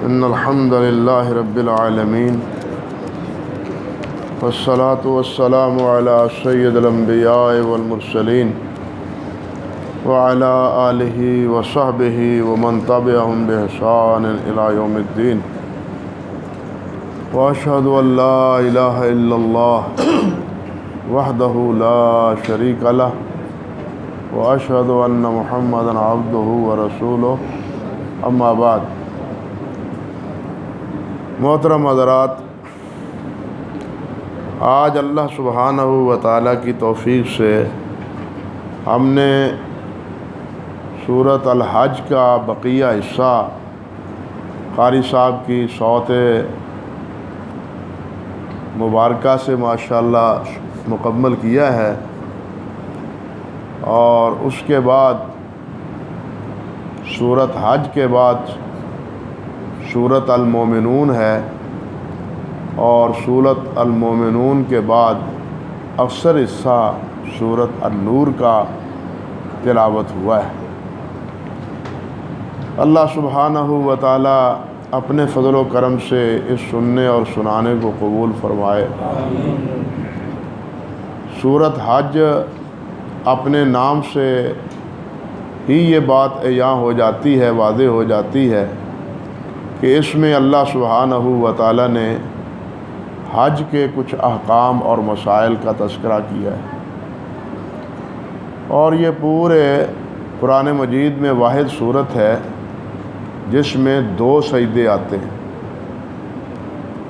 إن الحمد لله رب العالمين والصلاة والسلام على سيد الأنبياء والمرسلين وعلى آله وصحبه ومن تبعهم بإحسان إلى يوم الدين وأشهد أن لا إله إلا الله وحده لا شريك له وأشهد أن محمدا عبده ورسوله أما بعد. محترم حضرات، آج اللہ سبحانہ و تعالیٰ کی توفیق سے ہم نے سورۃ الحج کا بقیہ حصہ قاری صاحب کی صوت مبارکہ سے ماشاءاللہ مکمل کیا ہے، اور اس کے بعد سورۃ حج کے بعد سورۃ المومنون ہے، اور سورۃ المومنون کے بعد اکثر حصہ سورۃ النور کا تلاوت ہوا ہے۔ اللہ سبحانہ و تعالی اپنے فضل و کرم سے اس سننے اور سنانے کو قبول فرمائے۔ سورۃ حج اپنے نام سے ہی یہ بات عیاں ہو جاتی ہے، واضح ہو جاتی ہے کہ اس میں اللہ سبحانہ و تعالی نے حج کے کچھ احکام اور مسائل کا تذکرہ کیا ہے، اور یہ پورے قرآن مجید میں واحد صورت ہے جس میں 2 سجدے آتے ہیں۔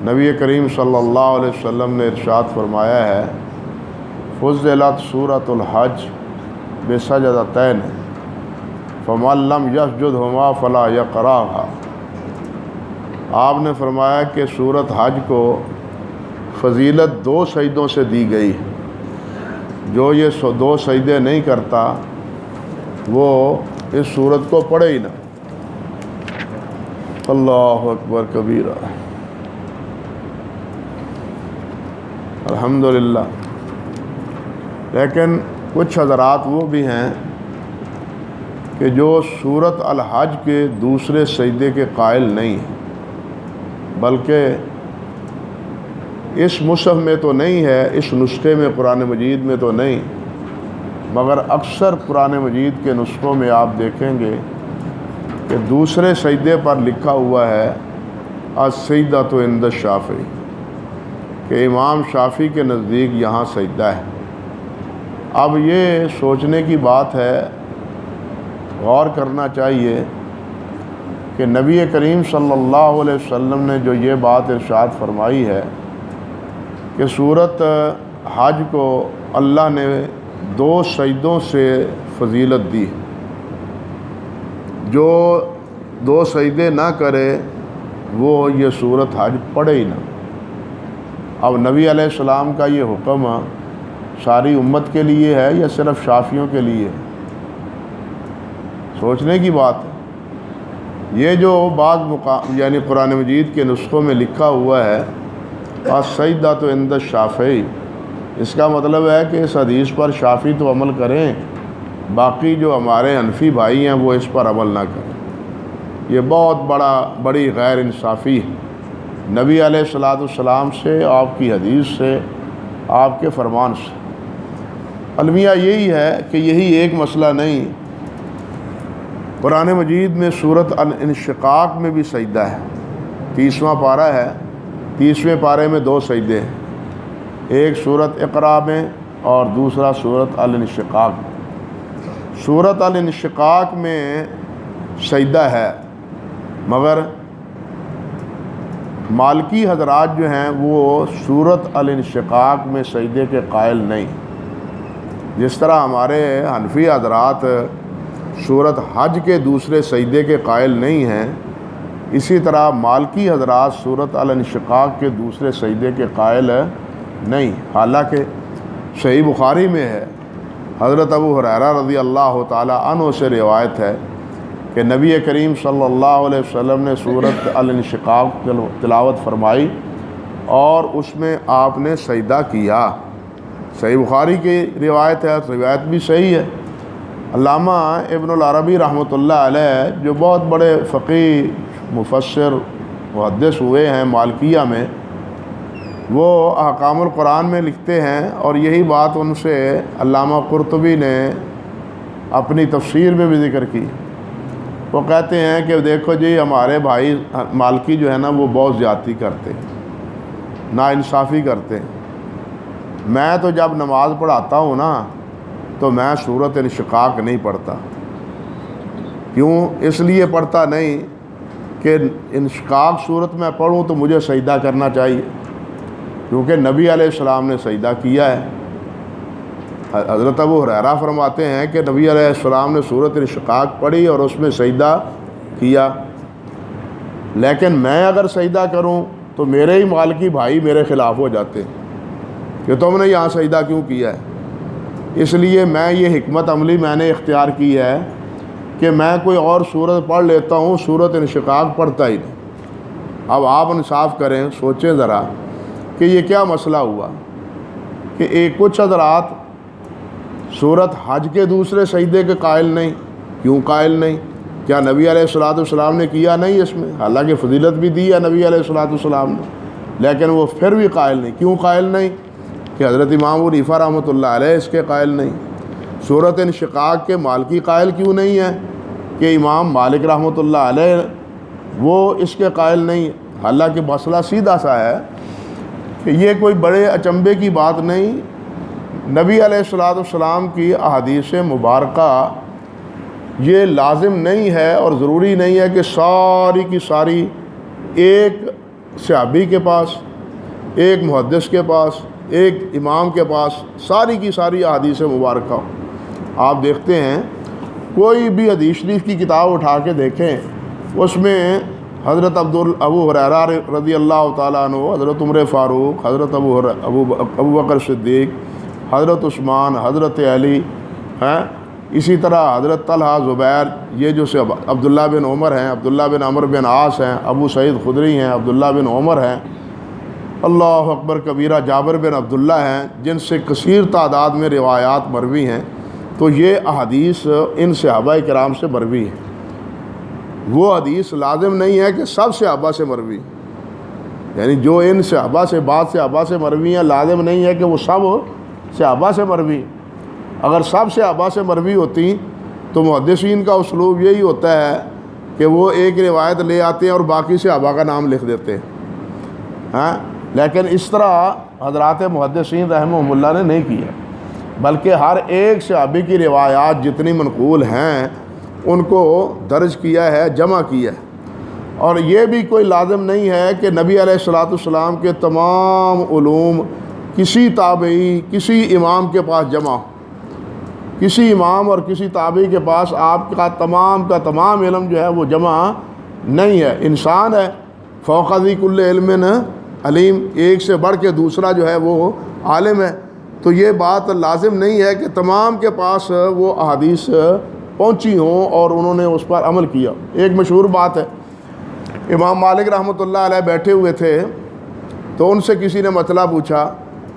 نبی کریم صلی اللہ علیہ وسلم نے ارشاد فرمایا ہے، فضلت سورۃ الحج بسجدتین فمن لم یسجدہما فلا یقرأھا۔ آپ نے فرمایا کہ سورۃ حج کو فضیلت 2 سجدوں سے دی گئی، جو یہ 2 سجدے نہیں کرتا وہ اس سورت کو پڑھے ہی نہ۔ اللہ اکبر کبیرہ، الحمدللہ۔ لیکن کچھ حضرات وہ بھی ہیں کہ جو سورۃ الحج کے دوسرے سجدے کے قائل نہیں ہیں، بلکہ اس مصحف میں تو نہیں ہے، اس نسخے میں قرآن مجید میں تو نہیں، مگر اکثر قرآن مجید کے نسخوں میں آپ دیکھیں گے کہ دوسرے سجدے پر لکھا ہوا ہے السجدۃ عند الشافعی، کہ امام شافعی کے نزدیک یہاں سجدہ ہے۔ اب یہ سوچنے کی بات ہے، غور کرنا چاہیے کہ نبی کریم صلی اللہ علیہ وسلم نے جو یہ بات ارشاد فرمائی ہے کہ سورۃ حج کو اللہ نے 2 سجدوں سے فضیلت دی، جو 2 سجدے نہ کرے وہ یہ سورۃ حج پڑھے ہی نہ۔ اب نبی علیہ السلام کا یہ حکم ساری امت کے لیے ہے یا صرف شافعیوں کے لیے؟ سوچنے کی بات ہے۔ یہ جو بعض یعنی قرآن مجید کے نسخوں میں لکھا ہوا ہے السجدۃ عند الشافعی، اس کا مطلب ہے کہ اس حدیث پر شافعی تو عمل کریں، باقی جو ہمارے حنفی بھائی ہیں وہ اس پر عمل نہ کریں۔ یہ بہت بڑی غیر انصافی ہے نبی علیہ الصلاۃ والسلام سے، آپ کی حدیث سے، آپ کے فرمان سے۔ المیہ یہی ہے کہ یہی ایک مسئلہ نہیں، قرآن مجید میں سورۃ الانشقاق میں بھی سجدہ ہے۔ 30واں پارہ ہے، 30ویں پارے میں 2 سجدے ہیں، ایک سورۃ اقرا میں اور دوسرا سورۃ الانشقاق میں۔ سورۃ الانشقاق میں سجدہ ہے، مگر مالکی حضرات جو ہیں وہ سورۃ الانشقاق میں سجدے کے قائل نہیں۔ جس طرح ہمارے حنفی حضرات سورۃ حج کے دوسرے سجدے کے قائل نہیں ہیں، اسی طرح مالکی حضرات سورۃ الانشقاق کے دوسرے سجدے کے قائل نہیں، حالانکہ صحیح بخاری میں ہے، حضرت ابو ہریرہ رضی اللہ تعالی عنہ سے روایت ہے کہ نبی کریم صلی اللہ علیہ وسلم نے سورۃ الانشقاق تلاوت فرمائی اور اس میں آپ نے سجدہ کیا۔ صحیح بخاری کی روایت ہے، روایت بھی صحیح ہے۔ علامہ ابن العربی رحمۃ اللہ علیہ جو بہت بڑے فقیہ، مفسر محدث ہوئے ہیں مالکیہ میں، وہ احکام القرآن میں لکھتے ہیں، اور یہی بات ان سے علامہ قرطبی نے اپنی تفسیر میں بھی ذکر کی۔ وہ کہتے ہیں کہ دیکھو جی، ہمارے بھائی مالکی جو ہے نا وہ بہت زیادتی کرتے، ناانصافی کرتے۔ میں تو جب نماز پڑھاتا ہوں نا تو میں سورۃ انشقاق نہیں پڑھتا۔ کیوں؟ اس لیے پڑھتا نہیں کہ انشقاق صورت میں پڑھوں تو مجھے سجدہ کرنا چاہیے، کیونکہ نبی علیہ السلام نے سجدہ کیا ہے۔ حضرت ابو ہریرہ فرماتے ہیں کہ نبی علیہ السلام نے سورۃ انشقاق پڑھی اور اس میں سجدہ کیا، لیکن میں اگر سجدہ کروں تو میرے ہی مالکی بھائی میرے خلاف ہو جاتے کہ تم نے یہاں سجدہ کیوں کیا ہے۔ اس لیے میں یہ حکمت عملی میں نے اختیار کی ہے کہ میں کوئی اور سورت پڑھ لیتا ہوں، سورۃ انشقاق پڑھتا ہی نہیں۔ اب آپ انصاف کریں، سوچیں ذرا کہ یہ کیا مسئلہ ہوا کہ کچھ حضرات سورت حج کے دوسرے سجدے کے قائل نہیں۔ کیوں قائل نہیں؟ کیا نبی علیہ السلام نے کیا نہیں اس میں؟ حالانکہ فضیلت بھی دی ہے نبی علیہ السلام نے، لیکن وہ پھر بھی قائل نہیں۔ کیوں قائل نہیں؟ کہ حضرت امام ابو حنیفہ رحمۃ اللہ علیہ اس کے قائل نہیں۔ سورۃ انشقاق کے مالکی قائل کیوں نہیں ہے؟ کہ امام مالک رحمۃ اللہ علیہ وہ اس کے قائل نہیں۔ حالانکہ مسئلہ سیدھا سا ہے کہ یہ کوئی بڑے اچنبے کی بات نہیں۔ نبی علیہ السلام کی احادیث مبارکہ یہ لازم نہیں ہے اور ضروری نہیں ہے کہ ساری کی ساری ایک صحابی کے پاس، ایک محدث کے پاس، ایک امام کے پاس ساری کی ساری احادیث مبارکہ ہو۔ آپ دیکھتے ہیں کوئی بھی حدیث شریف کی کتاب اٹھا کے دیکھیں، اس میں حضرت ابو ہریرہ رضی اللہ تعالیٰ عنہ، حضرت عمر فاروق، حضرت ابو بکر صدیق، حضرت عثمان، حضرت علی ہیں، اسی طرح حضرت طلحہ، زبیر، یہ جو عبداللہ بن عمر ہیں، عبداللہ بن عمرو بن عاص ہیں، ابو سعید خدری ہیں، عبداللہ بن عمر ہیں، اللہ اکبر کبیرہ، جابر بن عبداللہ ہیں، جن سے کثیر تعداد میں روایات مروی ہیں۔ تو یہ احادیث ان صحابہ کرام سے مروی ہے۔ وہ حدیث لازم نہیں ہے کہ سب صحابہ سے مروی، یعنی جو ان صحابہ سے بعض صحابہ سے مروی ہیں، لازم نہیں ہے کہ وہ سب صحابہ سے مروی۔ اگر سب صحابہ سے مروی ہوتی تو محدثین کا اسلوب یہی ہوتا ہے کہ وہ ایک روایت لے آتے ہیں اور باقی صحابہ کا نام لکھ دیتے ہیں، لیکن اس طرح حضرات محدثین رحمہم اللہ نے نہیں کیا، بلکہ ہر ایک صحابی کی روایات جتنی منقول ہیں ان کو درج کیا ہے، جمع کیا ہے۔ اور یہ بھی کوئی لازم نہیں ہے کہ نبی علیہ السلام کے تمام علوم کسی تابعی، کسی امام کے پاس جمع ہو۔ کسی امام اور کسی تابعی کے پاس آپ کا تمام علم جو ہے وہ جمع نہیں ہے۔ انسان ہے، فوق ذی کل علم علیم، ایک سے بڑھ کے دوسرا جو ہے وہ عالم ہے۔ تو یہ بات لازم نہیں ہے کہ تمام کے پاس وہ احادیث پہنچی ہوں اور انہوں نے اس پر عمل کیا۔ ایک مشہور بات ہے، امام مالک رحمۃ اللہ علیہ بیٹھے ہوئے تھے تو ان سے کسی نے مسئلہ پوچھا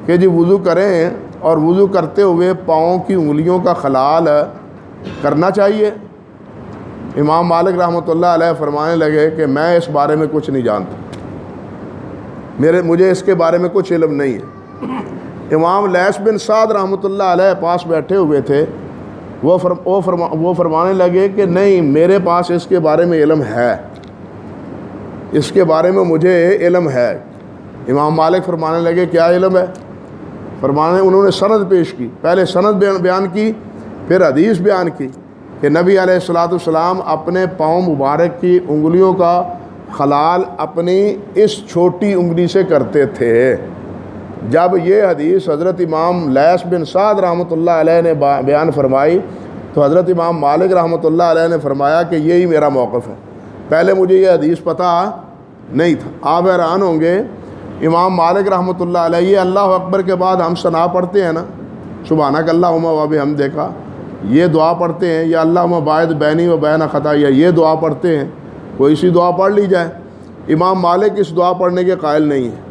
کہ جی وضو کریں اور وضو کرتے ہوئے پاؤں کی انگلیوں کا خلال کرنا چاہیے؟ امام مالک رحمۃ اللہ علیہ فرمانے لگے کہ میں اس بارے میں کچھ نہیں جانتا، مجھے اس کے بارے میں کچھ علم نہیں ہے۔ امام لیث بن سعد رحمۃ اللہ علیہ پاس بیٹھے ہوئے تھے، وہ فرمانے لگے کہ نہیں، میرے پاس اس کے بارے میں علم ہے، اس کے بارے میں مجھے علم ہے۔ امام مالک فرمانے لگے کیا علم ہے؟ انہوں نے سند پیش کی، پہلے سند بیان کی، پھر حدیث بیان کی کہ نبی علیہ السلام اپنے پاؤں مبارک کی انگلیوں کا خلال اپنی اس چھوٹی انگلی سے کرتے تھے۔ جب یہ حدیث حضرت امام لیث بن سعد رحمۃ اللہ علیہ نے بیان فرمائی تو حضرت امام مالک رحمۃ اللہ علیہ نے فرمایا کہ یہی میرا موقف ہے، پہلے مجھے یہ حدیث پتہ نہیں تھا۔ آپ حیران ہوں گے، امام مالک رحمۃ اللہ علیہ یہ اللہ اکبر کے بعد ہم ثنا پڑھتے ہیں نا، سبحانک اللہم و بحمدک، یہ دعا پڑھتے ہیں، یا اللہم باعث بینی و بین خطایا، یہ دعا پڑھتے ہیں، کوئی سی دعا پڑھ لی جائے۔ امام مالک اس دعا پڑھنے کے قائل نہیں ہیں۔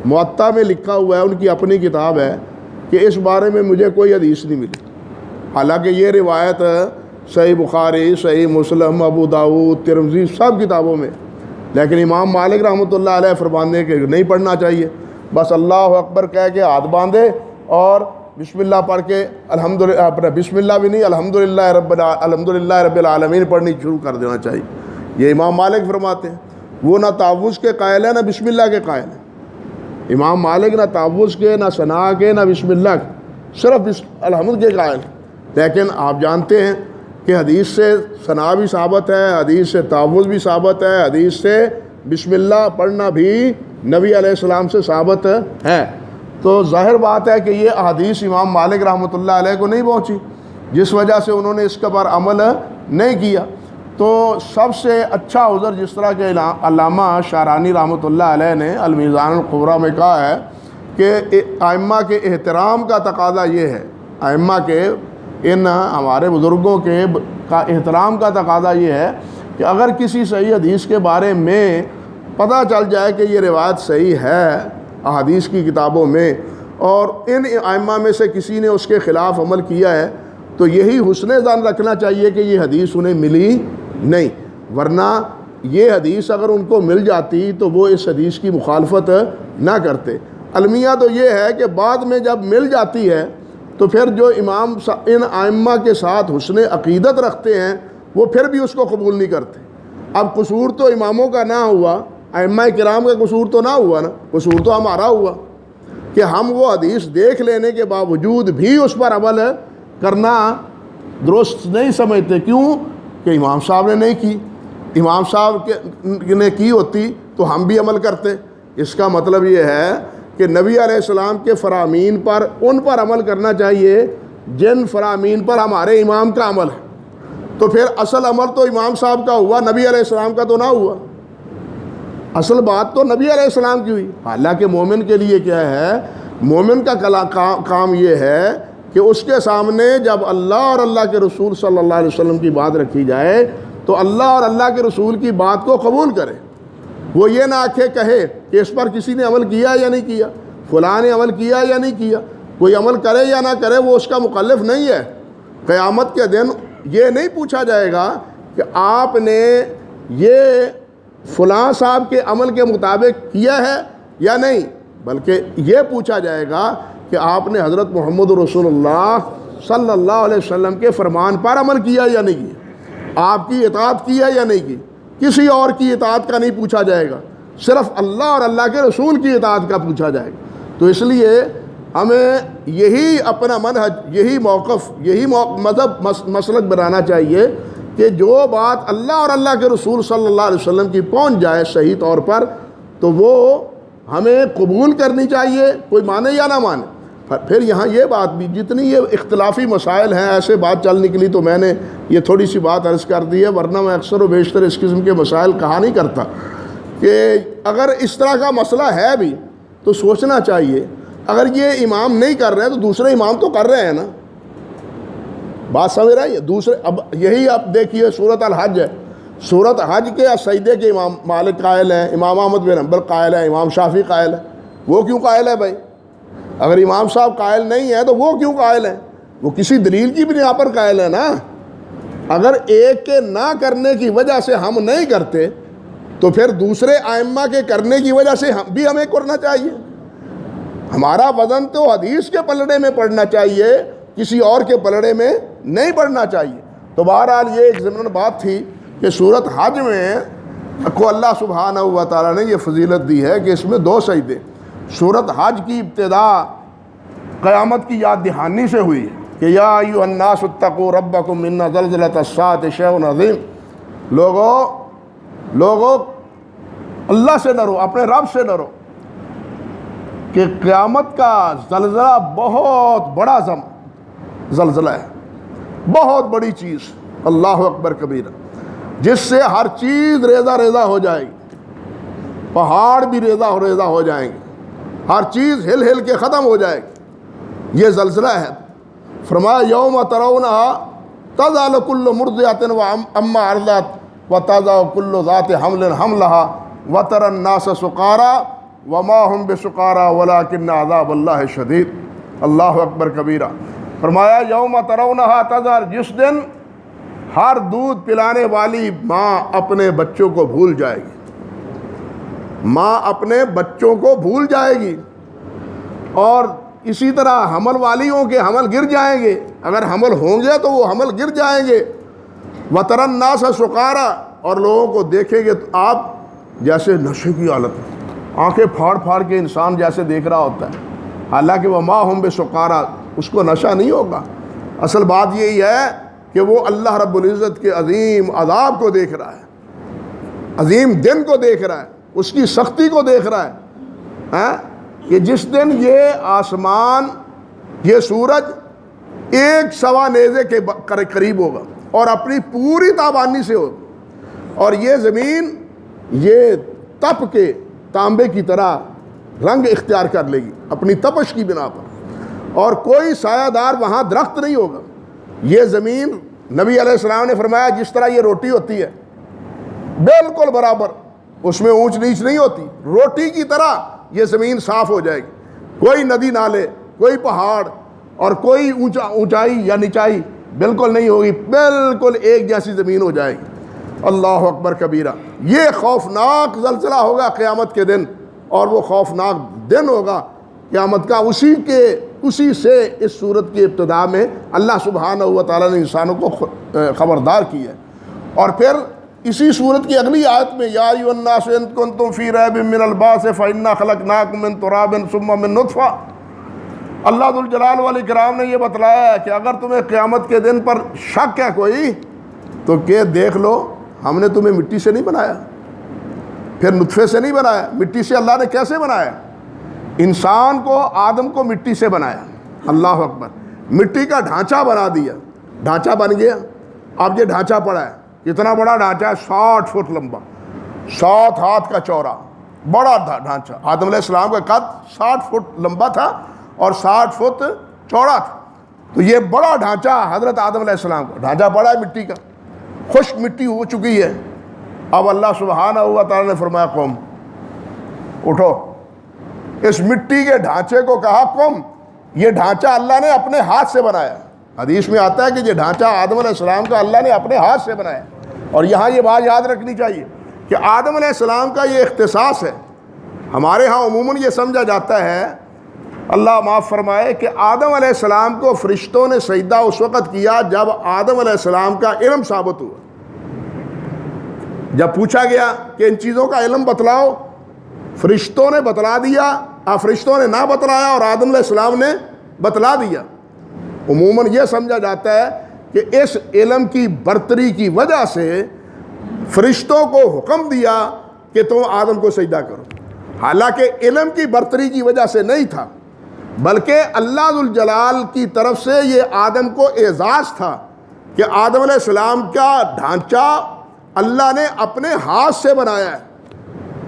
موطا میں لکھا ہوا ہے، ان کی اپنی کتاب ہے، کہ اس بارے میں مجھے کوئی حدیث نہیں ملی، حالانکہ یہ روایت صحیح بخاری، صحیح مسلم، ابو داؤد، ترمذی سب کتابوں میں لیکن امام مالک رحمۃ اللہ علیہ فرمانے کہ نہیں پڑھنا چاہیے، بس اللہ اکبر کہہ کے ہاتھ باندھے اور بسم اللہ پڑھ کے الحمدللہ، بسم اللہ بھی نہیں، الحمدللہ رب العالمین پڑھنی شروع کر دینا چاہیے۔ یہ امام مالک فرماتے ہیں۔ وہ نہ تعوذ کے قائل ہے نہ بسم اللہ کے قائل ہے۔ امام مالک نہ تعوذ کے، نہ ثنا کے، نہ بسم اللہ کے، صرف الحمد کے قائل۔ لیکن آپ جانتے ہیں کہ حدیث سے ثنا بھی ثابت ہے، حدیث سے تعوذ بھی ثابت ہے، حدیث سے بسم اللہ پڑھنا بھی نبی علیہ السلام سے ثابت ہے۔ تو ظاہر بات ہے کہ یہ احادیث امام مالک رحمۃ اللہ علیہ کو نہیں پہنچی، جس وجہ سے انہوں نے اس کے پر عمل نہیں کیا۔ تو سب سے اچھا عذر جس طرح کہ علامہ شارانی رحمۃ اللہ علیہ نے المیزان الکبریٰ میں کہا ہے کہ ائمہ کے احترام کا تقاضا یہ ہے، ائمہ کے ان ہمارے بزرگوں کے کا احترام کا تقاضا یہ ہے کہ اگر کسی صحیح حدیث کے بارے میں پتہ چل جائے کہ یہ روایت صحیح ہے احادیث کی کتابوں میں، اور ان ائمہ میں سے کسی نے اس کے خلاف عمل کیا ہے، تو یہی حسن ظن رکھنا چاہیے کہ یہ حدیث انہیں ملی نہیں، ورنہ یہ حدیث اگر ان کو مل جاتی تو وہ اس حدیث کی مخالفت نہ کرتے۔ المیہ تو یہ ہے کہ بعد میں جب مل جاتی ہے تو پھر جو امام ان ائمہ کے ساتھ حسن عقیدت رکھتے ہیں وہ پھر بھی اس کو قبول نہیں کرتے۔ اب قصور تو اماموں کا نہ ہوا، ائمہ کرام کا قصور تو نہ ہوا نا، قصور تو ہمارا ہوا کہ ہم وہ حدیث دیکھ لینے کے باوجود بھی اس پر عمل کرنا درست نہیں سمجھتے۔ کیوں؟ کہ امام صاحب نے نہیں کی، امام صاحب نے کی ہوتی تو ہم بھی عمل کرتے۔ اس کا مطلب یہ ہے کہ نبی علیہ السلام کے فرامین پر ان پر عمل کرنا چاہیے جن فرامین پر ہمارے امام کا عمل ہے۔ تو پھر اصل عمل تو امام صاحب کا ہوا، نبی علیہ السلام کا تو نہ ہوا۔ اصل بات تو نبی علیہ السلام کی ہوئی۔ حالانکہ مومن کے لیے کیا ہے، مومن کا کام یہ ہے کہ اس کے سامنے جب اللہ اور اللہ کے رسول صلی اللہ علیہ وسلم کی بات رکھی جائے تو اللہ اور اللہ کے رسول کی بات کو قبول کرے۔ وہ یہ نہ کہے کہ اس پر کسی نے عمل کیا یا نہیں کیا، فلاں نے عمل کیا یا نہیں کیا، کوئی عمل کرے یا نہ کرے وہ اس کا مکلف نہیں ہے۔ قیامت کے دن یہ نہیں پوچھا جائے گا کہ آپ نے یہ فلاں صاحب کے عمل کے مطابق کیا ہے یا نہیں، بلکہ یہ پوچھا جائے گا کہ آپ نے حضرت محمد رسول اللہ صلی اللہ علیہ وسلم کے فرمان پر عمل کیا یا نہیں کیا، آپ کی اطاعت کی ہے یا نہیں کی۔ کسی اور کی اطاعت کا نہیں پوچھا جائے گا، صرف اللہ اور اللہ کے رسول کی اطاعت کا پوچھا جائے گا۔ تو اس لیے ہمیں یہی اپنا منہج، یہی موقف، یہی مذہب مسلک بنانا چاہیے کہ جو بات اللہ اور اللہ کے رسول صلی اللہ علیہ وسلم کی پہنچ جائے صحیح طور پر تو وہ ہمیں قبول کرنی چاہیے، کوئی مانے یا نہ مانے۔ پھر یہاں یہ بات بھی، جتنی یہ اختلافی مسائل ہیں، ایسے بات چل نکلی تو میں نے یہ تھوڑی سی بات عرض کر دی ہے، ورنہ میں اکثر و بیشتر اس قسم کے مسائل کہا نہیں کرتا کہ اگر اس طرح کا مسئلہ ہے بھی تو سوچنا چاہیے اگر یہ امام نہیں کر رہے ہیں تو دوسرے امام تو کر رہے ہیں نا۔ بات سمجھ رہے ہیں؟ دوسرے اب یہی آپ دیکھیے سورۃ الحج ہے، سورۃ حج کے سجدے کے امام مالک قائل ہیں، امام احمد بن حنبل قائل ہیں، امام شافعی قائل ہے۔ وہ کیوں قائل ہے بھائی؟ اگر امام صاحب قائل نہیں ہے تو وہ کیوں قائل ہیں؟ وہ کسی دلیل کی بنا پر قائل ہے نا۔ اگر ایک کے نہ کرنے کی وجہ سے ہم نہیں کرتے تو پھر دوسرے ائمہ کے کرنے کی وجہ سے ہمیں کرنا چاہیے۔ ہمارا وزن تو حدیث کے پلڑے میں پڑنا چاہیے، کسی اور کے پلڑے میں نہیں پڑنا چاہیے۔ تو بہرحال یہ ایک ضمن بات تھی کہ سورۃ حج میں کو اللہ سبحانہ و تعالیٰ نے یہ فضیلت دی ہے کہ اس میں 2 سجدے۔ سورۃ حج کی ابتدا قیامت کی یاد دہانی سے ہوئی کہ یا ایھا الناس اتقوا ربکم ان زلزلۃ الساعۃ شیء عظیم۔ لوگوں اللہ سے ڈرو، اپنے رب سے ڈرو کہ قیامت کا زلزلہ بہت بڑا زلزلہ ہے، بہت بڑی چیز، اللہ اکبر کبیرہ، جس سے ہر چیز ریزہ ریزہ ہو جائے گی، پہاڑ بھی ریزہ ریزہ ہو جائیں گے، ہر چیز ہل ہل کے ختم ہو جائے گی۔ یہ زلزلہ ہے۔ فرمایا یوم ترونھا تذہل کل مرضعۃ عما ارضعت وتضع کل ذات حمل حملھا وتری الناس سکارى وما هم بسکارى ولکن عذاب اللہ شدید۔ اللہ اکبر کبیرہ۔ فرمایا یوم ترونھا تذہل، جس دن ہر دودھ پلانے والی ماں اپنے بچوں کو بھول جائے گی، ماں اپنے بچوں کو بھول جائے گی، اور اسی طرح حمل والیوں کے حمل گر جائیں گے، اگر حمل ہوں گے تو وہ حمل گر جائیں گے۔ وَتَرَى النَّاسَ سُقَارَىٰ، اور لوگوں کو دیکھیں گے تو آپ جیسے نشے کی حالت میں، آنکھیں پھاڑ پھاڑ کے انسان جیسے دیکھ رہا ہوتا ہے، حالانکہ وَمَا هُمْ بِسُقَارَىٰ، اس کو نشہ نہیں ہوگا۔ اصل بات یہی ہے کہ وہ اللہ رب العزت کے عظیم عذاب کو دیکھ رہا ہے، عظیم دن کو دیکھ رہا ہے، اس کی سختی کو دیکھ رہا ہے کہ جس دن یہ آسمان، یہ سورج ایک سوا نیزے کے قریب ہوگا اور اپنی پوری تابانی سے ہوگا، اور یہ زمین یہ تپ کے تانبے کی طرح رنگ اختیار کر لے گی اپنی تپش کی بنا پر، اور کوئی سایہ دار وہاں درخت نہیں ہوگا۔ یہ زمین، نبی علیہ السلام نے فرمایا جس طرح یہ روٹی ہوتی ہے بالکل برابر، اس میں اونچ نیچ نہیں ہوتی، روٹی کی طرح یہ زمین صاف ہو جائے گی، کوئی ندی نالے، کوئی پہاڑ اور کوئی اونچائی یا نچائی بالکل نہیں ہوگی، بالکل ایک جیسی زمین ہو جائے گی۔ اللہ اکبر کبیرہ۔ یہ خوفناک زلزلہ ہوگا قیامت کے دن، اور وہ خوفناک دن ہوگا قیامت کا، اسی سے اس صورت کی ابتدا میں اللہ سبحانہ و تعالیٰ نے انسانوں کو خبردار کیا ہے۔ اور پھر اسی صورت کی اگلی آیت میں یا ایھا الناس ان کنتم فی ریب من البعث فانا خلقناکم من تراب ثم من نطفہ، اللہ ذوالجلال والاکرام نے یہ بتلایا ہے کہ اگر تمہیں قیامت کے دن پر شک ہے کوئی تو کہ دیکھ لو ہم نے تمہیں مٹی سے نہیں بنایا، پھر نطفے سے نہیں بنایا، مٹی سے اللہ نے کیسے بنایا؟ انسان کو، آدم کو مٹی سے بنایا، اللہ اکبر، مٹی کا ڈھانچہ بنا دیا، ڈھانچہ بن گیا۔ اب یہ ڈھانچہ پڑا ہے، کتنا بڑا ڈھانچہ ہے؟ 60 فٹ لمبا، 7 ہاتھ کا چوڑا، بڑا ڈھانچہ۔ آدم علیہ السلام کا قد 60 فٹ لمبا تھا اور 60 فٹ چوڑا تھا، تو یہ بڑا ڈھانچہ حضرت آدم علیہ السلام کا ڈھانچہ بڑا ہے، مٹی کا، خشک مٹی ہو چکی ہے۔ اب اللہ سبحانہ و تعالیٰ نے فرمایا قوم اٹھو، اس مٹی کے ڈھانچے کو کہا قوم، یہ ڈھانچہ اللہ نے اپنے ہاتھ سے بنایا۔ حدیث میں آتا ہے کہ یہ ڈھانچہ آدم علیہ السلام کا اللہ نے اپنے ہاتھ سے بنایا، اور یہاں یہ بات یاد رکھنی چاہیے کہ آدم علیہ السلام کا یہ اختصاص ہے۔ ہمارے ہاں عموماً یہ سمجھا جاتا ہے، اللہ معاف فرمائے، کہ آدم علیہ السلام کو فرشتوں نے سجدہ اس وقت کیا جب آدم علیہ السلام کا علم ثابت ہوا، جب پوچھا گیا کہ ان چیزوں کا علم بتلاؤ، فرشتوں نے بتلا دیا، فرشتوں نے نہ بتلایا اور آدم علیہ السلام نے بتلا دیا۔ عموماً یہ سمجھا جاتا ہے کہ اس علم کی برتری کی وجہ سے فرشتوں کو حکم دیا کہ تم آدم کو سجدہ کرو، حالانکہ علم کی برتری کی وجہ سے نہیں تھا، بلکہ اللہ ذوالجلال کی طرف سے یہ آدم کو اعزاز تھا کہ آدم علیہ السلام کا ڈھانچہ اللہ نے اپنے ہاتھ سے بنایا ہے۔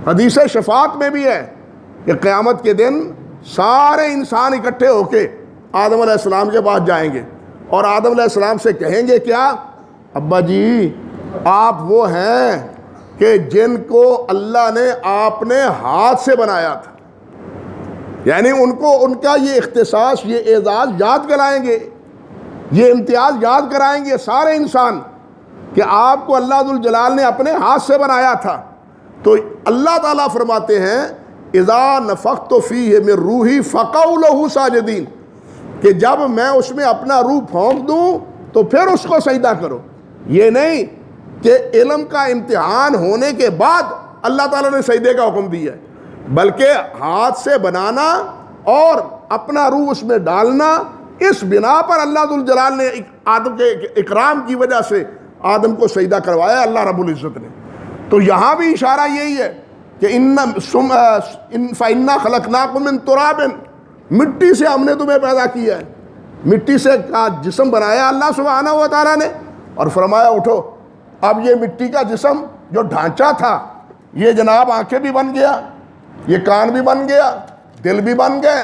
حدیث شفاعت میں بھی ہے کہ قیامت کے دن سارے انسان اکٹھے ہو کے آدم علیہ السلام کے پاس جائیں گے اور آدم علیہ السلام سے کہیں گے کیا؟ ابا جی آپ وہ ہیں کہ جن کو اللہ نے اپنے ہاتھ سے بنایا تھا، یعنی ان کو ان کا یہ اختصاص، یہ اعزاز یاد کرائیں گے، یہ امتیاز یاد کرائیں گے سارے انسان کہ آپ کو اللہ ذوالجلال نے اپنے ہاتھ سے بنایا تھا۔ تو اللہ تعالیٰ فرماتے ہیں اذا نفخت فیہ من روحی فقعوا لہ ساجدین، کہ جب میں اس میں اپنا روح پھونک دوں تو پھر اس کو سجدہ کرو۔ یہ نہیں کہ علم کا امتحان ہونے کے بعد اللہ تعالیٰ نے سجدے کا حکم دیا ہے، بلکہ ہاتھ سے بنانا اور اپنا روح اس میں ڈالنا، اس بنا پر اللہ ذوالجلال نے آدم کے اکرام کی وجہ سے آدم کو سجدہ کروایا اللہ رب العزت نے۔ تو یہاں بھی اشارہ یہی ہے کہ فَإِنَّا خَلَقْنَاكُم مِّن تُرَابٍ، مٹی سے ہم نے تمہیں پیدا کیا ہے، مٹی سے کا جسم بنایا اللہ سبحانہ و تعالیٰ نے، اور فرمایا اٹھو۔ اب یہ مٹی کا جسم جو ڈھانچہ تھا، یہ جناب آنکھیں بھی بن گیا، یہ کان بھی بن گیا، دل بھی بن گئے،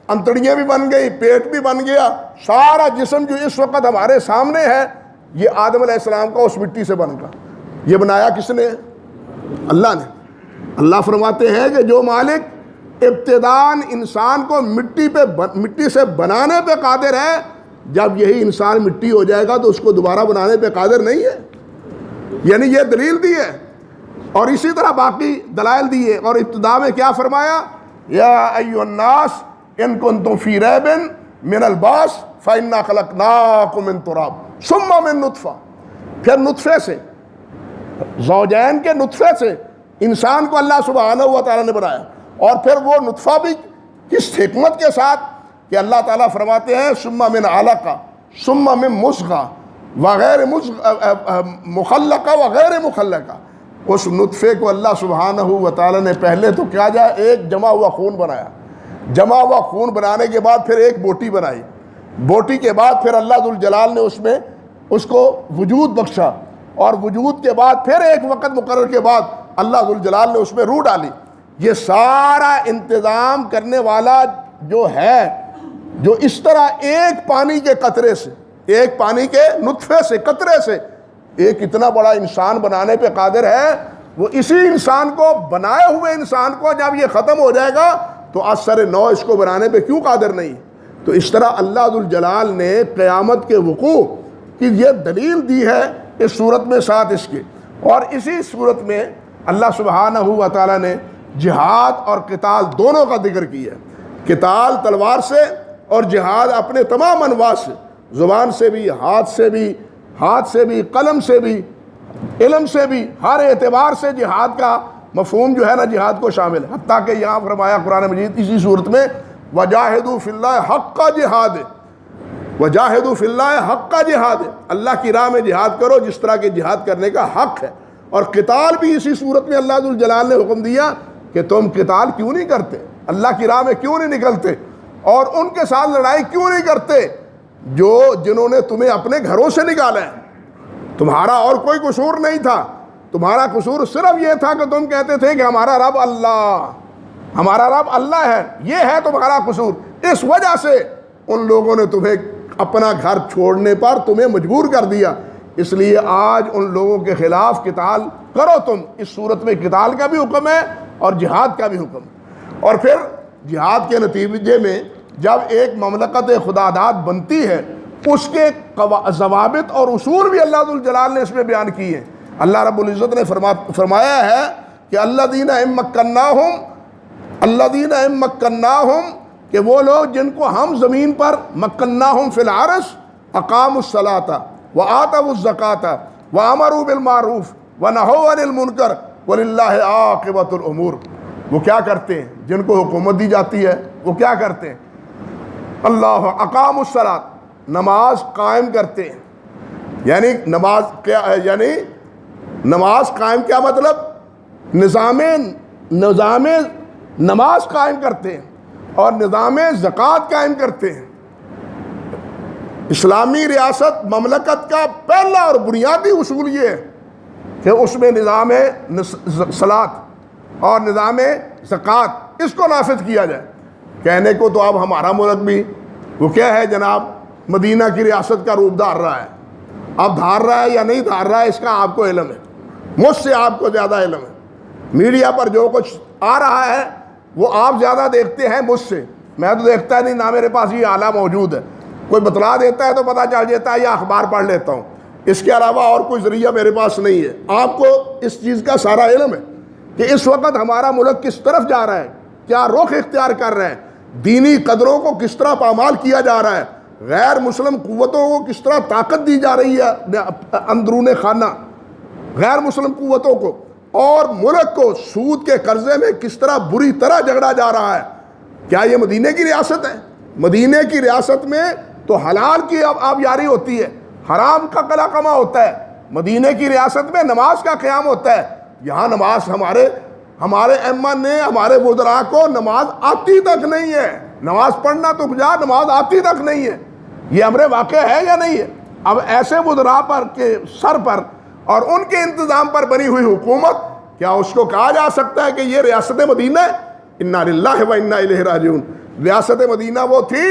انتڑیاں بھی بن گئی، پیٹ بھی بن گیا، سارا جسم جو اس وقت ہمارے سامنے ہے یہ آدم علیہ السلام کا اس مٹی سے بن گیا۔ یہ بنایا کس نے؟ اللہ نے۔ اللہ فرماتے ہیں کہ جو مالک ابتداءً انسان کو مٹی سے بنانے پہ قادر ہے، جب یہی انسان مٹی ہو جائے گا تو اس کو دوبارہ بنانے پہ قادر نہیں ہے۔ یعنی یہ دلیل دی ہے اور اسی طرح باقی دلائل دیے، اور ابتدا میں کیا فرمایا؟ یا ایھا الناس ان کنتم فی ریب من البعث فانا خلقناکم من تراب ثم من نطفہ، پھر نطفے سے، زوجین کے نطفے سے انسان کو اللہ سبحانہ و تعالیٰ نے بنایا، اور پھر وہ نطفہ بھی کس حکمت کے ساتھ کہ اللہ تعالیٰ فرماتے ہیں ثم من علقہ ثم من مضغہ وغیر مخلقہ وغیر مخلقہ، اس نطفے کو اللہ سبحانہ و تعالیٰ نے پہلے تو کیا جائے ایک جمع ہوا خون بنایا، جمع ہوا خون بنانے کے بعد پھر ایک بوٹی بنائی، بوٹی کے بعد پھر اللہ ذوالجلال نے اس میں اس کو وجود بخشا، اور وجود کے بعد پھر ایک وقت مقرر کے بعد اللہ ذوالجلال نے اس میں روح ڈالی۔ یہ سارا انتظام کرنے والا جو ہے، جو اس طرح ایک پانی کے قطرے سے، ایک پانی کے نطفے سے، قطرے سے ایک اتنا بڑا انسان بنانے پہ قادر ہے، وہ اسی انسان کو، بنائے ہوئے انسان کو جب یہ ختم ہو جائے گا تو اثر نو اس کو بنانے پہ کیوں قادر نہیں؟ تو اس طرح اللہ ذوالجلال نے قیامت کے وقوع کی یہ دلیل دی ہے اس صورت میں ساتھ اس کے، اور اسی صورت میں اللہ سبحانہ و تعالیٰ نے جہاد اور قتال دونوں کا ذکر کیا ہے۔ قتال تلوار سے اور جہاد اپنے تمام انواع سے، زبان سے بھی، ہاتھ سے بھی، قلم سے بھی، علم سے بھی، ہر اعتبار سے جہاد کا مفہوم جو ہے نا جہاد کو شامل ہے۔ حتیٰ کہ یہاں فرمایا قرآن مجید اسی صورت میں وجاہدوا فی اللہ حق جہاد، وجاہدوا فی اللہ حق جہاد، اللہ کی راہ میں جہاد کرو جس طرح کے جہاد کرنے کا حق ہے۔ اور قتال بھی اسی صورت میں اللہ ذوالجلال نے حکم دیا کہ تم قتال کیوں نہیں کرتے، اللہ کی راہ میں کیوں نہیں نکلتے، اور ان کے ساتھ لڑائی کیوں نہیں کرتے جنہوں نے تمہیں اپنے گھروں سے نکالا ہے۔ تمہارا اور کوئی قصور نہیں تھا، تمہارا قصور صرف یہ تھا کہ تم کہتے تھے کہ ہمارا رب اللہ ہے، یہ ہے تمہارا قصور۔ اس وجہ سے ان لوگوں نے تمہیں اپنا گھر چھوڑنے پر تمہیں مجبور کر دیا، اس لیے آج ان لوگوں کے خلاف قتال کرو تم۔ اس صورت میں قتال کا بھی حکم ہے اور جہاد کا بھی حکم ہے۔ اور پھر جہاد کے نتیجے میں جب ایک مملکت خدا داد بنتی ہے، اس کے ضوابط اور اصول بھی اللہ ذوالجلال نے اس میں بیان کی ہیں۔ اللہ رب العزت نے فرمایا ہے کہ الذین ان مکناہم، کہ وہ لوگ جن کو ہم زمین پر مکناہم فی الارض اقاموا الصلاۃ وآتوا الزکاۃ وامروا بالمعروف ونہوا عن المنکر وللہ عاقبۃ الامور، وہ کیا کرتے ہیں؟ جن کو حکومت دی جاتی ہے وہ کیا کرتے ہیں؟ اللہ اقاموا الصلاۃ، نماز قائم کرتے ہیں، یعنی نماز کیا، یعنی نماز قائم کیا مطلب؟ نظام نماز قائم کرتے ہیں اور نظام زکوٰۃ قائم کرتے ہیں۔ اسلامی ریاست مملکت کا پہلا اور بنیادی اصول یہ ہے کہ اس میں نظام صلاۃ اور نظام زکوٰۃ اس کو نافذ کیا جائے۔ کہنے کو تو اب ہمارا ملک بھی وہ کیا ہے جناب، مدینہ کی ریاست کا روپ دھار رہا ہے۔ اب دھار رہا ہے یا نہیں دھار رہا ہے اس کا آپ کو علم ہے، مجھ سے آپ کو زیادہ علم ہے۔ میڈیا پر جو کچھ آ رہا ہے وہ آپ زیادہ دیکھتے ہیں مجھ سے، میں تو دیکھتا نہیں، نہ میرے پاس یہ آلہ موجود ہے۔ کوئی بتلا دیتا ہے تو پتہ چل جاتا ہے یا اخبار پڑھ لیتا ہوں، اس کے علاوہ اور کوئی ذریعہ میرے پاس نہیں ہے۔ آپ کو اس چیز کا سارا علم ہے کہ اس وقت ہمارا ملک کس طرف جا رہا ہے، کیا رخ اختیار کر رہا ہے، دینی قدروں کو کس طرح پامال کیا جا رہا ہے، غیر مسلم قوتوں کو کس طرح طاقت دی جا رہی ہے اندرون خانہ غیر مسلم قوتوں کو، اور ملک کو سود کے قرضے میں کس طرح بری طرح جھگڑا جا رہا ہے۔ کیا یہ مدینے کی ریاست ہے؟ مدینے کی ریاست میں تو حلال کی آبیاری ہوتی ہے، حرام کا قلع کما ہوتا ہے۔ مدینے کی ریاست میں نماز کا قیام ہوتا ہے۔ یہاں نماز ہمارے ائمہ نے، ہمارے وزراء کو نماز آتی تک نہیں ہے، نماز پڑھنا تو جا، نماز آتی تک نہیں ہے۔ یہ امر واقع ہے یا نہیں ہے؟ اب ایسے وزراء پر کے سر پر اور ان کے انتظام پر بنی ہوئی حکومت، کیا اس کو کہا جا سکتا ہے کہ یہ ریاست مدینہ ہے؟ انا للہ و انا الیہ راجعون۔ ریاست مدینہ وہ تھی،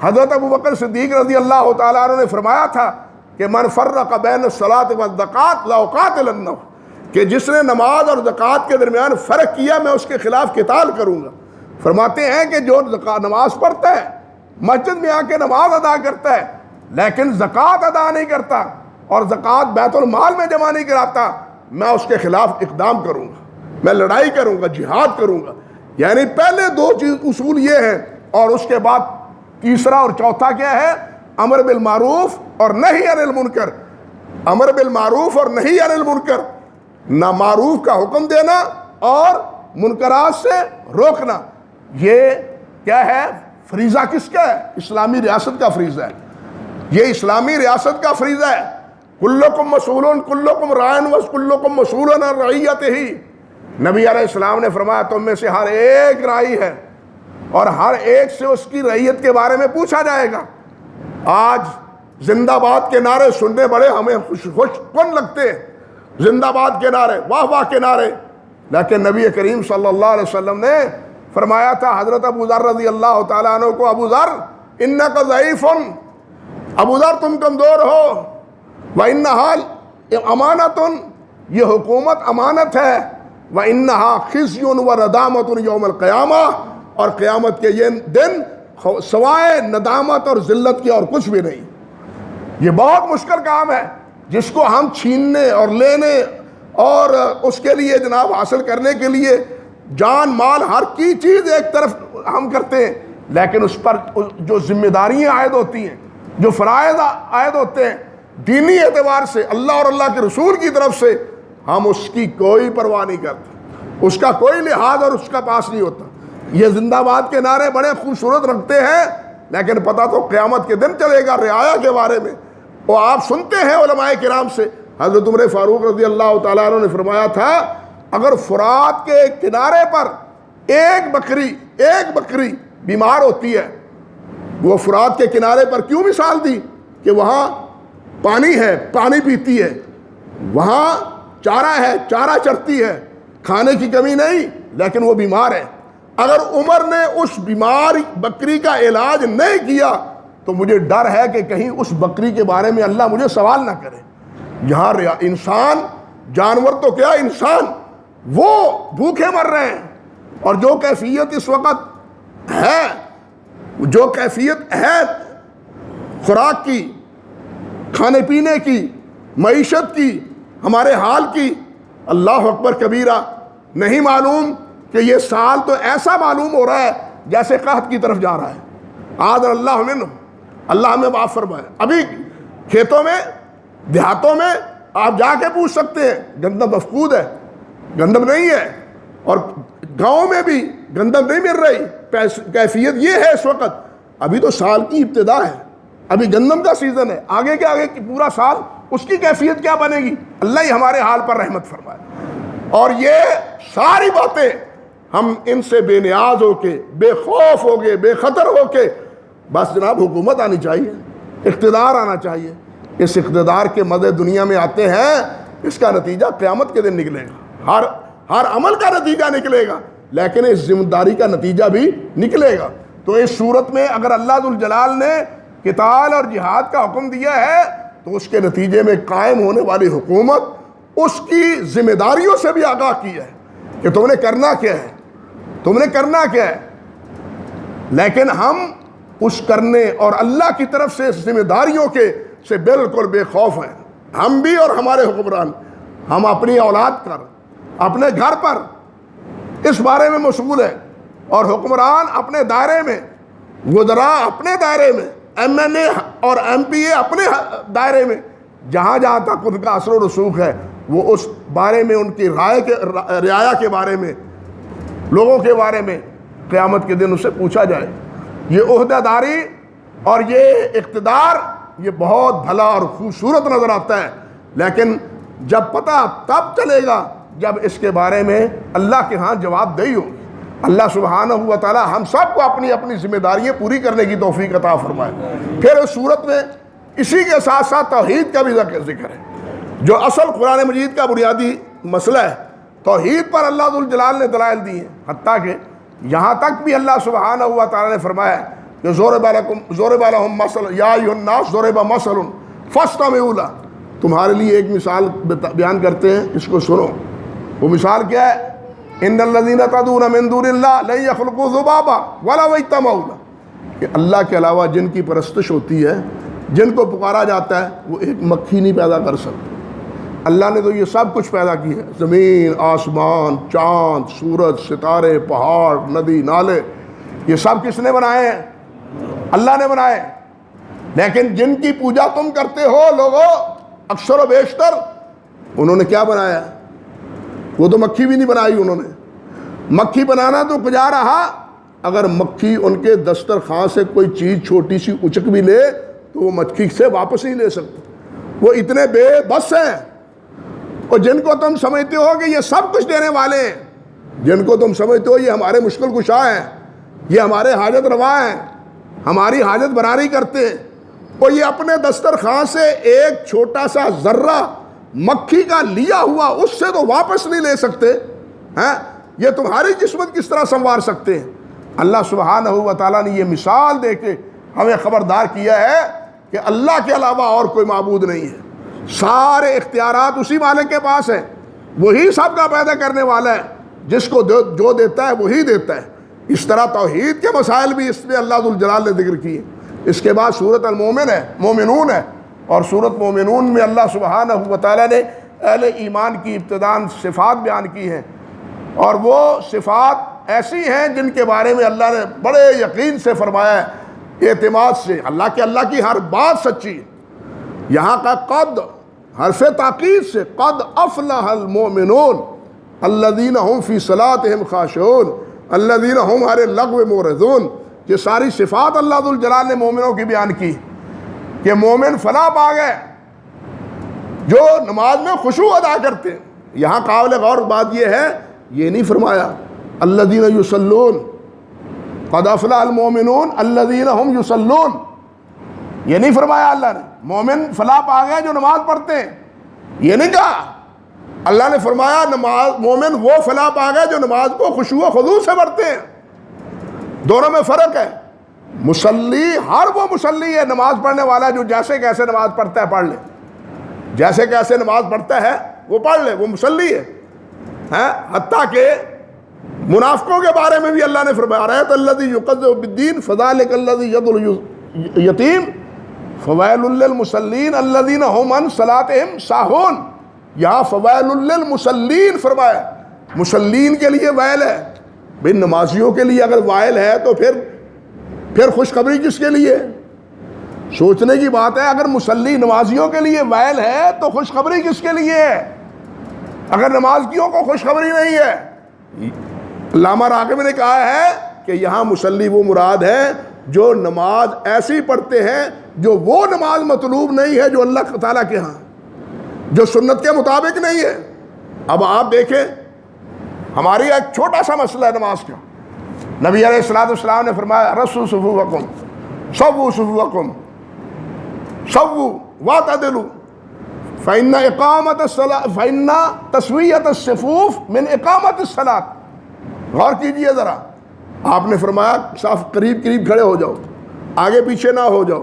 حضرت ابوبکر صدیق رضی اللہ تعالیٰ عنہ نے فرمایا تھا کہ من فرق بین الصلاۃ والزکوٰۃ لأقاتلنہ، کہ جس نے نماز اور زکوٰۃ کے درمیان فرق کیا میں اس کے خلاف قتال کروں گا۔ فرماتے ہیں کہ جو نماز پڑھتا ہے، مسجد میں آ کے نماز ادا کرتا ہے لیکن زکوٰۃ ادا نہیں کرتا اور زکوٰۃ بیت المال میں جمع نہیں کراتا، میں اس کے خلاف اقدام کروں گا، میں لڑائی کروں گا، جہاد کروں گا۔ یعنی پہلے دو اصول یہ ہیں، اور اس کے بعد تیسرا اور چوتھا کیا ہے؟ امر بالمعروف اور نہی عن المنکر۔ امر بالمعروف اور نہی عن المنکر، نہ معروف کا حکم دینا اور منکرات سے روکنا۔ یہ کیا ہے؟ فریضہ کس کا ہے؟ اسلامی ریاست کا فریضہ ہے۔ یہ اسلامی ریاست کا فریضہ ہے۔ کلکم مسئول کلکم راعٍ وکلکم مسئول عن رعیتہ۔ نبی علیہ السلام نے فرمایا تم میں سے ہر ایک راعی ہے اور ہر ایک سے اس کی رعیت کے بارے میں پوچھا جائے گا۔ آج زندہ باد کے نعرے سننے بڑے ہمیں خوش کن لگتے ہیں، زندہ باد کے نعرے، واہ واہ کے نعرے، لیکن نبی کریم صلی اللہ علیہ وسلم نے فرمایا تھا حضرت ابو ذر رضی اللہ تعالیٰ عنہ کو، ابو ذر انک ضعیف، ابو ذر تم کمزور ہو، وانھا امانۃ، یہ حکومت امانت ہے، وانھا خزی و ندامۃ یوم القیامہ، اور قیامت کے یہ دن سوائے ندامت اور ذلت کے اور کچھ بھی نہیں۔ یہ بہت مشکل کام ہے جس کو ہم چھیننے اور لینے اور اس کے لیے جناب حاصل کرنے کے لیے جان مال ہر کی چیز ایک طرف ہم کرتے ہیں، لیکن اس پر جو ذمہ داریاں عائد ہوتی ہیں، جو فرائض عائد ہوتے ہیں دینی اعتبار سے، اللہ اور اللہ کے رسول کی طرف سے، ہم اس کی کوئی پرواہ نہیں کرتے، اس کا کوئی لحاظ اور اس کا پاس نہیں ہوتا۔ یہ زندہ باد کے نعرے بڑے خوبصورت رکھتے ہیں، لیکن پتہ تو قیامت کے دن چلے گا رعایا کے بارے میں۔ وہ آپ سنتے ہیں علماء کرام سے، حضرت عمر فاروق رضی اللہ تعالیٰ عنہ نے فرمایا تھا اگر فرات کے کنارے پر ایک بکری بیمار ہوتی ہے، وہ فرات کے کنارے پر کیوں مثال دی کہ وہاں پانی ہے، پانی پیتی ہے، وہاں چارہ ہے، چارہ چرتی ہے، کھانے کی کمی نہیں، لیکن وہ بیمار ہے۔ اگر عمر نے اس بیمار بکری کا علاج نہیں کیا تو مجھے ڈر ہے کہ کہیں اس بکری کے بارے میں اللہ مجھے سوال نہ کرے۔ یہاں انسان، جانور تو کیا، انسان وہ بھوکے مر رہے ہیں، اور جو کیفیت اس وقت ہے، جو کیفیت ہے خوراک کی، کھانے پینے کی، معیشت کی، ہمارے حال کی، اللہ اکبر کبیرہ، نہیں معلوم کہ یہ سال تو ایسا معلوم ہو رہا ہے جیسے قحط کی طرف جا رہا ہے۔ آذر اللہ منہ، اللہ ہمیں معاف فرمائے۔ ابھی کھیتوں میں، دیہاتوں میں آپ جا کے پوچھ سکتے ہیں، گندم مفقود ہے، گندم نہیں ہے، اور گاؤں میں بھی گندم نہیں مل رہی۔ کیفیت یہ ہے اس وقت، ابھی تو سال کی ابتدا ہے، ابھی گندم کا سیزن ہے، آگے کے آگے پورا سال اس کی کیفیت کیا بنے گی؟ اللہ ہی ہمارے حال پر رحمت فرمائے۔ اور یہ ساری باتیں ہم ان سے بے نیاز ہو کے، بے خوف ہو کے، بے خطر ہو کے، بس جناب حکومت آنی چاہیے، اقتدار آنا چاہیے۔ اس اقتدار کے مزے دنیا میں آتے ہیں، اس کا نتیجہ قیامت کے دن نکلے گا، ہر عمل کا نتیجہ نکلے گا، لیکن اس ذمہ داری کا نتیجہ بھی نکلے گا۔ تو اس صورت میں اگر اللہ ذوالجلال نے قتال اور جہاد کا حکم دیا ہے تو اس کے نتیجے میں قائم ہونے والی حکومت اس کی ذمہ داریوں سے بھی آگاہ کی ہے کہ تم نے کرنا کیا ہے، تم نے کرنا کیا ہے۔ لیکن ہم اس کرنے اور اللہ کی طرف سے ذمہ داریوں کے سے بالکل بے خوف ہیں، ہم بھی اور ہمارے حکمران۔ ہم اپنی اولاد پر، اپنے گھر پر اس بارے میں مشغول ہیں، اور حکمران اپنے دائرے میں، وزراء اپنے دائرے میں، ایم این اے اور ایم پی اے اپنے دائرے میں، جہاں جہاں تک ان کا اثر و رسوخ ہے وہ اس بارے میں، ان کی رعایا کے بارے میں، لوگوں کے بارے میں قیامت کے دن اسے پوچھا جائے۔ یہ عہدہ داری اور یہ اقتدار یہ بہت بھلا اور خوبصورت نظر آتا ہے، لیکن جب پتہ تب چلے گا جب اس کے بارے میں اللہ کے ہاں جواب دہی ہوگی۔ اللہ سبحانہ و تعالی ہم سب کو اپنی اپنی ذمہ داریاں پوری کرنے کی توفیق عطا فرمائے۔ پھر اس صورت میں اسی کے ساتھ ساتھ توحید کا بھی ذکر ہے، جو اصل قرآن مجید کا بنیادی مسئلہ ہے۔ توحید پر اللہ ذوالجلال نے دلائل دی ہیں، حتیٰ کہ یہاں تک بھی اللہ سبحانہ و تعالی نے فرمایا کہ ضرب لہم مثل یا ایھا الناس ضرب مثل فاستمعوا لہ، تمہارے لیے ایک مثال بیان کرتے ہیں، اس کو سنو۔ وہ مثال کیا ہے؟ ان الذین تدعون من دون اللہ لن یخلقوا ذبابا ولو اجتمعوا لہ، کہ اللہ کے علاوہ جن کی پرستش ہوتی ہے، جن کو پکارا جاتا ہے، وہ ایک مکھی نہیں پیدا کر سکتے۔ اللہ نے تو یہ سب کچھ پیدا کیا ہے، زمین، آسمان، چاند، سورج، ستارے، پہاڑ، ندی، نالے، یہ سب کس نے بنائے ہیں؟ اللہ نے بنائے۔ لیکن جن کی پوجا تم کرتے ہو لوگوں، اکثر و بیشتر انہوں نے کیا بنایا؟ وہ تو مکھی بھی نہیں بنائی انہوں نے۔ مکھی بنانا تو کجا رہا، اگر مکھی ان کے دسترخوان سے کوئی چیز چھوٹی سی اچک بھی لے تو وہ مکھی سے واپس نہیں لے سکتے، وہ اتنے بے بس ہیں۔ اور جن کو تم سمجھتے ہو کہ یہ سب کچھ دینے والے ہیں، جن کو تم سمجھتے ہو یہ ہمارے مشکل کشا ہیں، یہ ہمارے حاجت روا ہیں، ہماری حاجت براری کرتے ہیں، اور یہ اپنے دسترخوان سے ایک چھوٹا سا ذرہ مکھی کا لیا ہوا اس سے تو واپس نہیں لے سکتے ہیں، یہ تمہاری قسمت کس طرح سنوار سکتے ہیں؟ اللہ سبحانہ و تعالیٰ نے یہ مثال دے کے ہمیں خبردار کیا ہے کہ اللہ کے علاوہ اور کوئی معبود نہیں ہے، سارے اختیارات اسی مالک کے پاس ہیں، وہی سب کا پیدا کرنے والا ہے، جس کو جو دیتا ہے وہی دیتا ہے۔ اس طرح توحید کے مسائل بھی اس میں اللہ ذوالجلال نے ذکر کیے۔ اس کے بعد سورۃ المومن ہے، مومنون ہے، اور سورۃ مومنون میں اللہ سبحانہ و تعالیٰ نے اہل ایمان کی ابتداءً صفات بیان کی ہیں، اور وہ صفات ایسی ہیں جن کے بارے میں اللہ نے بڑے یقین سے فرمایا ہے، اعتماد سے، اللہ کی ہر بات سچی۔ یہاں کا قد حرف تاکید سے، قد افلح المؤمنون الذین هم فی صلاتهم خاشعون الذین هم عن اللغو معرضون، یہ ساری صفات اللہ ذوالجلال نے مومنوں کی بیان کی کہ مومن فلاح پا گئے جو نماز میں خشوع ادا کرتے ہیں۔ یہاں قابل غور بات یہ ہے، یہ نہیں فرمایا الذین یصلون، قد افلح المؤمنون الذین هم یصلون، یہ نہیں فرمایا اللہ نے مومن فلاح پا گئے جو نماز پڑھتے ہیں، یہ نہیں کہا۔ اللہ نے فرمایا مومن وہ فلاح پا گئے جو نماز کو خشوع و خضوع سے پڑھتے ہیں۔ دونوں میں فرق ہے۔ مصلی ہر وہ مصلی ہے، نماز پڑھنے والا جو جیسے کیسے نماز پڑھتا ہے پڑھ لے، جیسے کیسے نماز پڑھتا ہے وہ پڑھ لے، وہ مصلی ہے۔ حتیٰ کہ منافقوں کے بارے میں بھی اللہ نے فرمایا رأیت الذی یکذب بالدین فذلک الذی یدعو الیتیم فویل للمصلین الذین هم عن صلاتهم ساہون۔ یہاں فویل للمصلین فرمایا، مصلین کے لیے ویل ہے۔ بھئی نمازیوں کے لیے اگر وائل ہے تو پھر خوشخبری کس کے لیے؟ سوچنے کی بات ہے، اگر مصلی نمازیوں کے لیے ویل ہے تو خوشخبری کس کے لیے ہے؟ اگر نمازیوں کو خوشخبری نہیں ہے۔ علامہ راغب نے کہا ہے کہ یہاں مصلی وہ مراد ہے جو نماز ایسی پڑھتے ہیں جو وہ نماز مطلوب نہیں ہے جو اللہ تعالیٰ کے ہاں، جو سنت کے مطابق نہیں ہے۔ اب آپ دیکھیں، ہماری ایک چھوٹا سا مسئلہ ہے نماز کا، نبی علیہ السلام نے فرمایا رسو صفوفکم سووا صفوفکم سووا واعتدلوا فإن اقامت الصلاۃ فإن تسویۃ الصفوف من اقامت الصلاۃ۔ غور کیجئے ذرا، آپ نے فرمایا صف قریب کھڑے ہو جاؤ، آگے پیچھے نہ ہو جاؤ،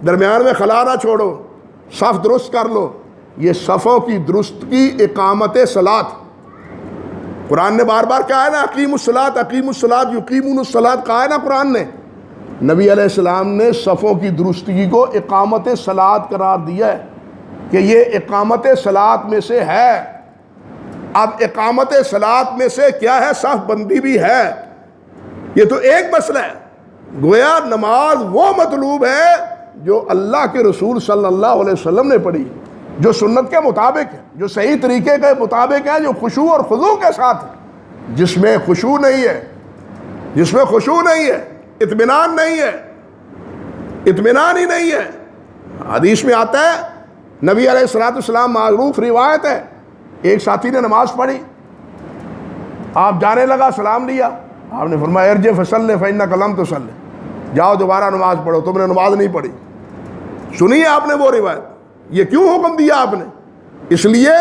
درمیان میں خلا نہ چھوڑو، صف درست کر لو۔ یہ صفوں کی درستگی اقامت صلاۃ، قرآن نے بار بار کہا ہے نا، اقیموا الصلاۃ اقیموا الصلاۃ یقیمون الصلاۃ، کہا ہے نا قرآن نے۔ نبی علیہ السلام نے صفوں کی درستگی کو اقامت صلاۃ قرار دیا ہے کہ یہ اقامت صلاۃ میں سے ہے۔ اب اقامت صلاۃ میں سے کیا ہے؟ صف بندی بھی ہے۔ یہ تو ایک مسئلہ ہے، گویا نماز وہ مطلوب ہے جو اللہ کے رسول صلی اللہ علیہ وسلم نے پڑھی، جو سنت کے مطابق ہے، جو صحیح طریقے کے مطابق ہے، جو خشوع اور خضوع کے ساتھ ہے۔ جس میں خشوع نہیں ہے، جس میں خشوع نہیں ہے، اطمینان نہیں ہے، اطمینان ہی نہیں ہے۔ حدیث میں آتا ہے، نبی علیہ السلام معروف روایت ہے، ایک ساتھی نے نماز پڑھی، آپ جانے لگا، سلام لیا، آپ نے فرمایا ارجع فصلی فإنک لم تصلی، جاؤ دوبارہ نماز پڑھو، تم نے نماز نہیں پڑھی۔ سنیے آپ نے وہ روایت، یہ کیوں حکم دیا آپ نے؟ اس لیے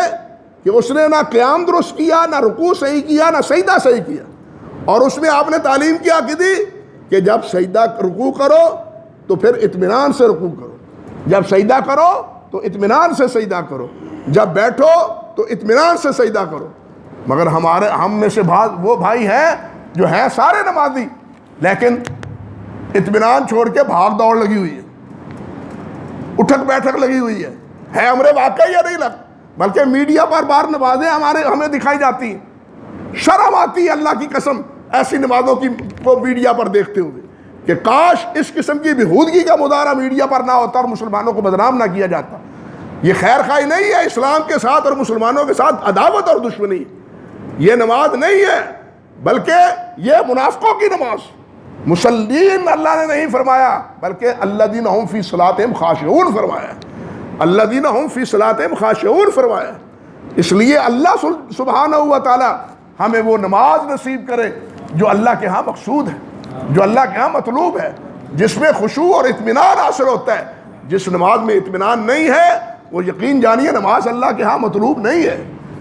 کہ اس نے نہ قیام درست کیا، نہ رکوع صحیح کیا، نہ سجدہ صحیح کیا، اور اس میں آپ نے تعلیم کیا کی دی کہ جب سجدہ رکوع کرو تو پھر اطمینان سے رکوع کرو، جب سجدہ کرو تو اطمینان سے سجدہ کرو، جب بیٹھو تو اطمینان سے سجدہ کرو۔ مگر ہم میں سے وہ بھائی ہیں جو ہیں سارے نمازی، لیکن اطمینان چھوڑ کے بھاگ دوڑ لگی ہوئی ہے، اٹھک بیٹھک لگی ہوئی ہے امر واقعہ یا نہیں بلکہ میڈیا پر بار نمازیں ہمیں دکھائی جاتی ہیں، شرم آتی ہے اللہ کی قسم ایسی نمازوں کی کو میڈیا پر دیکھتے ہوئے کہ کاش اس قسم کی بےہودگی کا مظاہرہ میڈیا پر نہ ہوتا اور مسلمانوں کو بدنام نہ کیا جاتا۔ یہ خیر خواہی نہیں ہے اسلام کے ساتھ اور مسلمانوں کے ساتھ عداوت اور دشمنی، یہ نماز نہیں ہے بلکہ یہ منافقوں کی نماز۔ مصلین اللہ نے نہیں فرمایا بلکہ الذین هم فی صلاتہم خاشعون فرمایا، الذین هم فی صلاتہم خاشعون فرمایا۔ اس لیے اللہ سبحانہ و تعالی ہمیں وہ نماز نصیب کرے جو اللہ کے ہاں مقصود ہے، جو اللہ کے ہاں مطلوب ہے، جس میں خشوع اور اطمینان حاصل ہوتا ہے۔ جس نماز میں اطمینان نہیں ہے وہ یقین جانیے نماز اللہ کے ہاں مطلوب نہیں ہے۔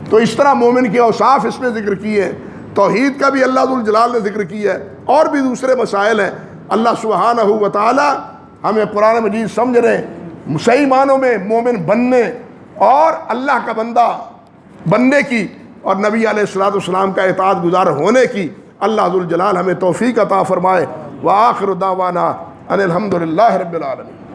تو اس طرح مومن کے اوصاف اس میں ذکر کیے، توحید کا بھی اللہ ذوالجلال نے ذکر کیا ہے، اور بھی دوسرے مسائل ہیں۔ اللہ سبحانہ و تعالی ہمیں قرآن مجید سمجھنے، صحیح معنوں میں مومن بننے اور اللہ کا بندہ بننے کی اور نبی علیہ الصلوۃ والسلام کا اطاعت گزار ہونے کی اللہ ذوالجلال ہمیں توفیق عطا فرمائے۔ وآخر دعوانا ان الحمد للہ رب العالمین۔